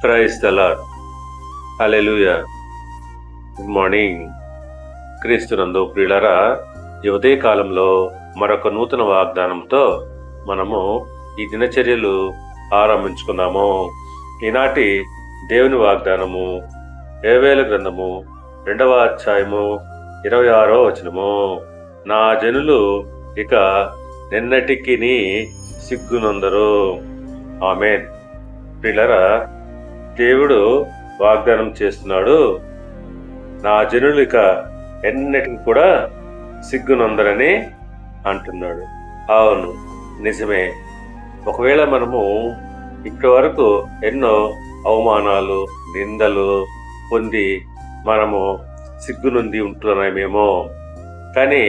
Praise the lord. Hallelujah. Good morning. క్రీస్తునందు ప్రియులారా, ఈ ఉదయ కాలంలో మరొక నూతన వాగ్దానంతో మనము ఈ దినచర్యలు ఆరంభించుకున్నాము. ఈనాటి దేవుని వాగ్దానము యోవేలు గ్రంథము 2వ అధ్యాయము 26వ వచనము. నా జనులు ఇక నిన్నటికిని సిగ్గునందరు. ఆమేన్. ప్రియులారా, దేవుడు వాగ్దానం చేస్తున్నాడు, నా జనులు ఇక ఎన్నటికి కూడా సిగ్గునందరని అంటున్నాడు. అవును, నిజమే. ఒకవేళ మనము ఇప్పటి వరకు ఎన్నో అవమానాలు, నిందలు పొంది మనము సిగ్గునుంది ఉంటున్నామేమో, కానీ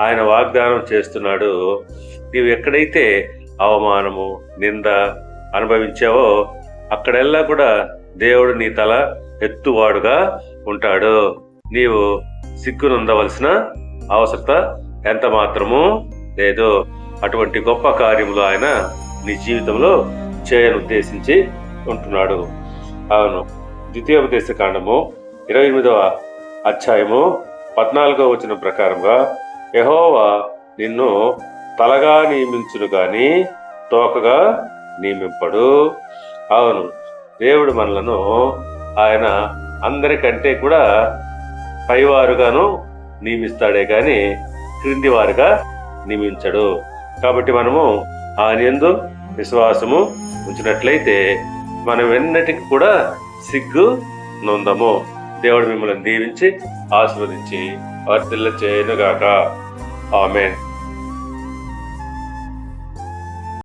ఆయన వాగ్దానం చేస్తున్నాడు, నీవు ఎక్కడైతే అవమానము, నింద అనుభవించావో అక్కడెల్లా కూడా దేవుడు నీ తల ఎత్తువాడుగా ఉంటాడు. నీవు సిగ్గునుందవలసిన అవసరత ఎంత మాత్రము లేదు. అటువంటి గొప్ప కార్యములు ఆయన నీ జీవితంలో చేయనుద్దేశించి ఉంటున్నాడు. అవును, ద్వితీయోపదేశ కాండము 28వ అధ్యాయము 14వ వచనం ప్రకారంగా, యెహోవా నిన్ను తలగా నియమించును గాని తోకగా నియమింపడు. అవును, దేవుడు మనలను ఆయన అందరికంటే కూడా పైవారుగాను నియమిస్తాడే గాని క్రింది వారుగా నియమించడు. కాబట్టి మనము ఆయన యందు విశ్వాసము ఉంచినట్లయితే మనం ఎన్నటికి కూడా సిగ్గు నొందము. దేవుడు మిమ్మల్ని దీవించి ఆశీర్వదించి వర్ధిల్ల చేయనుగాక. ఆమేన్.